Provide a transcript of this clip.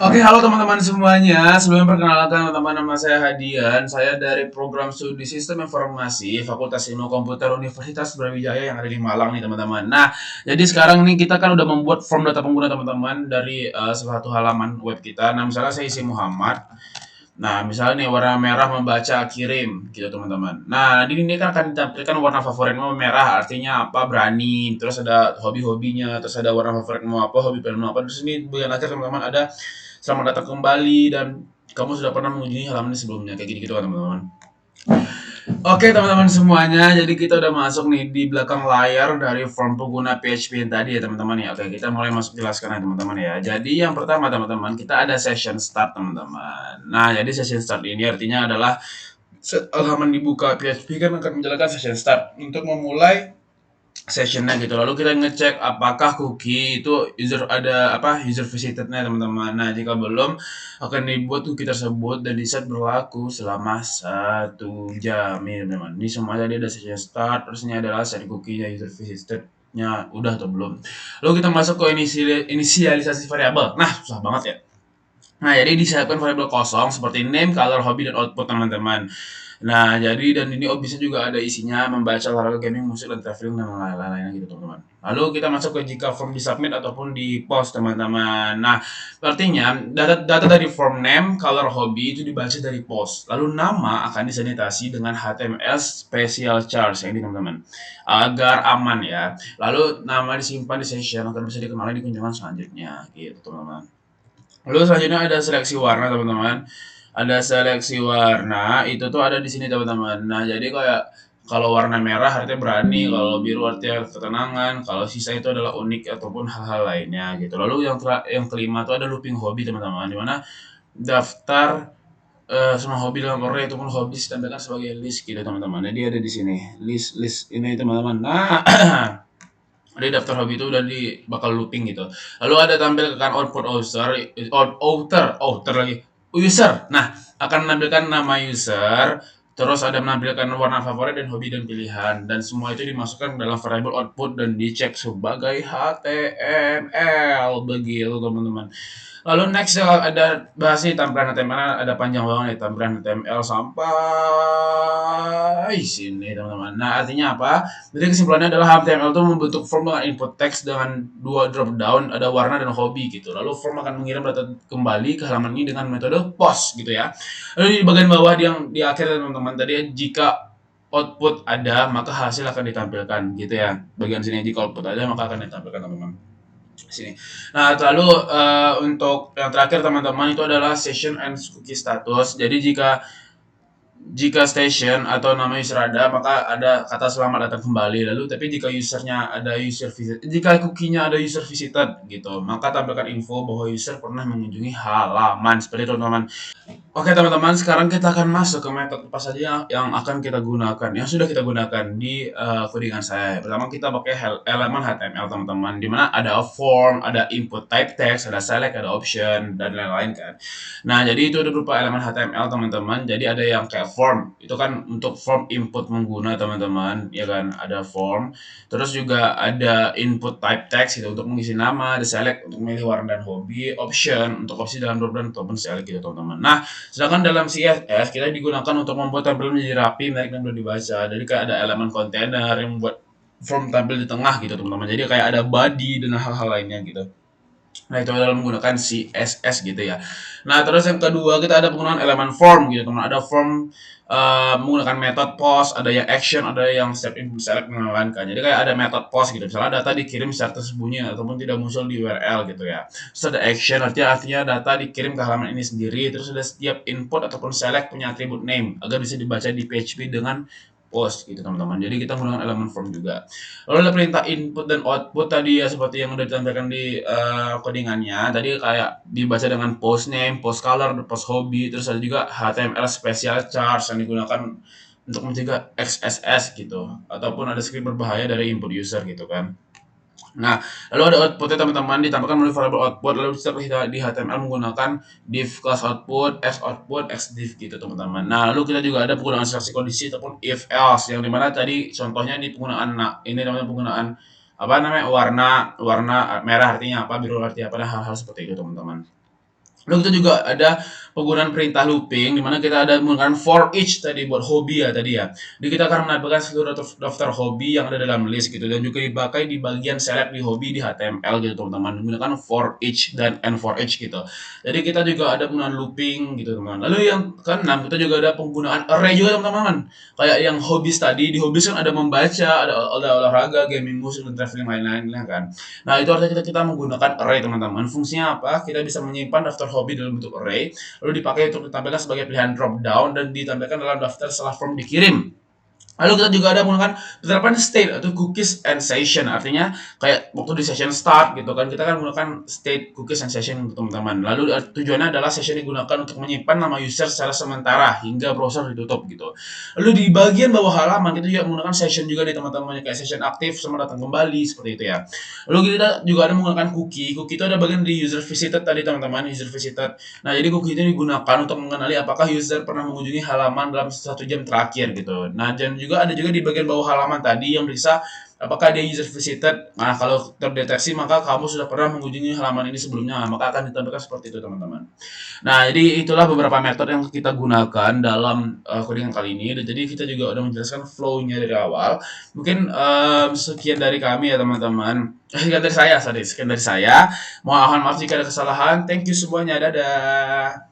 Oke, halo teman-teman semuanya. Sebelum perkenalkan teman-teman, nama saya Hadian. Saya dari program studi Sistem Informasi Fakultas Ilmu Komputer Universitas Brawijaya yang ada di Malang nih teman-teman. Nah, jadi sekarang nih kita kan udah membuat form data pengguna teman-teman dari suatu halaman web kita. Nah, misalnya saya isi Muhammad. Nah, misalnya nih warna merah membaca kirim gitu teman-teman. Nah, di ini kan akan ditampilkan warna favoritmu merah, artinya apa? Berani. Terus ada hobi-hobinya, terus ada warna favoritmu apa, hobi filmmu apa. Terus ini bagian akhir teman-teman ada selamat datang kembali dan kamu sudah pernah mengunjungi halaman ini sebelumnya kayak gitu-gitu kan teman-teman. Oke teman-teman semuanya, jadi kita udah masuk nih di belakang layar dari form pengguna PHP yang tadi ya teman-teman ya. Oke, kita mulai masuk jelaskan ya teman-teman ya. Jadi yang pertama teman-teman, kita ada session start teman-teman. Nah, jadi session start ini artinya adalah halaman dibuka PHP kan akan menjalankan session start untuk memulai sessionnya gitu. Lalu kita ngecek apakah cookie itu user visitednya teman-teman. Nah, jika belum akan dibuat cookie tersebut dan di set berlaku selama 1 jam ya teman-teman. Ini semua tadi ada session start, terus ini adalah set cookie user visitednya udah atau belum. Lalu kita masuk ke inisialisasi variabel. Nah, susah banget ya. Nah, jadi disiapkan variabel kosong seperti name, color, hobi, dan output teman-teman. Nah, jadi dan ini bisa juga ada isinya membaca, olahraga, gaming, musik, dan traveling dan lain-lain gitu teman-teman. Lalu kita masuk ke jika form di submit ataupun di post teman-teman. Nah, artinya data dari form name, color, hobi itu dibaca dari post. Lalu nama akan disanitasi dengan HTML special charge yang ini teman-teman agar aman ya. Lalu nama disimpan di session agar bisa dikenali di kunjungan selanjutnya gitu teman-teman. Lalu selanjutnya ada seleksi warna teman-teman. Ada seleksi warna itu tuh ada di sini teman-teman. Nah, jadi kayak kalau warna merah artinya berani, kalau biru artinya ketenangan, kalau sisa itu adalah unik ataupun hal-hal lainnya gitu. Lalu yang kelima tuh ada looping hobi teman-teman, di mana daftar semua hobi dalam array ataupun hobi ditampilkan sebagai list gitu teman-teman. Jadi ada di sini list ini teman-teman. Nah, di daftar hobi itu udah di bakal looping gitu. Lalu ada tampilkan output outer lagi user. Nah, akan menampilkan nama user, terus ada menampilkan warna favorit dan hobi dan pilihan dan semua itu dimasukkan dalam variable output dan dicek sebagai HTML begitu teman-teman. Lalu next ada bahas nih tampilan HTML ada panjang banget nih tampilan HTML sampai sini teman-teman. Nah, artinya apa? Jadi kesimpulannya adalah HTML itu membentuk form dengan input text dengan dua drop down, ada warna dan hobi gitu. Lalu form akan mengirim data kembali ke halaman ini dengan metode post gitu ya. Lalu di bagian bawah yang di akhir teman-teman tadi jika output ada maka hasil akan ditampilkan gitu ya. Bagian sini jika output ada maka akan ditampilkan teman-teman sini. Nah, lalu untuk yang terakhir teman-teman itu adalah session and cookie status. Jadi jika station atau nama user ada, maka ada kata selamat datang kembali. Lalu tapi jika usernya ada user visit, jika cookie-nya ada user visited gitu, maka tampilkan info bahwa user pernah mengunjungi halaman seperti itu teman-teman. Oke teman-teman, sekarang kita akan masuk ke metode apa saja yang akan kita gunakan, yang sudah kita gunakan di codingan saya. Pertama kita pakai elemen HTML teman-teman, di mana ada form, ada input type text, ada select, ada option dan lain-lain kan. Nah jadi itu berupa elemen HTML teman-teman. Jadi ada yang kayak form, itu kan untuk form input pengguna teman-teman, ya kan ada form. Terus juga ada input type text gitu untuk mengisi nama, ada select untuk memilih warna dan hobi, option untuk opsi dalam drop down ataupun select gitu teman-teman. Nah sedangkan dalam CSS kita digunakan untuk membuat tampilan menjadi rapi, menarik dan mudah dibaca. Jadi kayak ada elemen kontainer yang membuat form tampil di tengah gitu teman-teman. Jadi kayak ada body dan hal-hal lainnya gitu. Nah, itu adalah menggunakan CSS gitu ya. Nah, terus yang kedua kita ada penggunaan elemen form gitu, teman. Ada form menggunakan method post, ada yang action, ada yang step in select dan lain-lain kan. Jadi kayak ada method post gitu. Misalnya data dikirim secara tersembunyi ataupun tidak muncul di URL gitu ya. Terus ada action artinya data dikirim ke halaman ini sendiri. Terus ada setiap input ataupun select punya atribut name agar bisa dibaca di PHP dengan post gitu teman-teman. Jadi kita menggunakan elemen form juga. Lalu ada perintah input dan output tadi ya seperti yang udah ditampilkan di codingannya. Tadi kayak dibaca dengan post name, post color, post hobby, terus ada juga HTML special charge yang digunakan untuk mencegah XSS gitu ataupun ada script berbahaya dari input user gitu kan. Nah, lalu ada outputnya teman-teman ditambahkan melalui variable output lalu bisa kita di HTML menggunakan div class output, xdiv gitu teman-teman. Nah, lalu kita juga ada penggunaan instruksi kondisi ataupun if else yang dimana tadi contohnya di penggunaan ini namanya penggunaan apa namanya warna warna merah artinya apa, biru artinya apa, hal-hal seperti itu teman-teman. Lalu kita juga ada penggunaan perintah looping, di mana kita ada menggunakan for each tadi buat hobi ya tadi ya. Jadi kita akan menambahkan seluruh daftar hobi yang ada dalam list gitu, dan juga dipakai di bagian select di hobi di HTML gitu teman-teman, menggunakan for each dan and for each gitu. Jadi kita juga ada penggunaan looping gitu teman-teman. Lalu yang keenam, kita juga ada penggunaan array juga teman-teman. Kayak yang hobbies tadi, di hobbies kan ada membaca, ada olahraga, gaming, musik, dan traveling lain-lain ya kan. Nah, itu artinya kita menggunakan array teman-teman. Fungsinya apa? Kita bisa menyimpan daftar hobi dalam bentuk array, lalu dipakai untuk ditampilkan sebagai pilihan drop down dan ditampilkan dalam daftar setelah form dikirim. Lalu kita juga ada menggunakan penerapan state atau cookies and session. Artinya kayak waktu di session start gitu kan, kita kan menggunakan state, cookies and session teman-teman. Lalu tujuannya adalah session digunakan untuk menyimpan nama user secara sementara hingga browser ditutup gitu. Lalu di bagian bawah halaman kita juga menggunakan session juga di teman-teman, kayak session aktif sama datang kembali seperti itu ya. Lalu kita juga ada menggunakan cookie. Cookie itu ada bagian di user visited tadi teman-teman, user visited. Nah, jadi cookie itu digunakan untuk mengenali apakah user pernah mengunjungi halaman dalam 1 jam terakhir gitu. Nah, dan juga ada juga di bagian bawah halaman tadi yang bisa apakah dia user visited. Nah, kalau terdeteksi maka kamu sudah pernah mengunjungi halaman ini sebelumnya, maka akan ditampilkan seperti itu teman-teman. Nah, jadi itulah beberapa metode yang kita gunakan dalam coding kali ini. Dan jadi kita juga udah menjelaskan flow-nya dari awal. Mungkin sekian dari kami ya teman-teman. Sekian dari saya, sorry. Sekian dari saya. Mohon maaf jika ada kesalahan. Thank you semuanya. Dadah.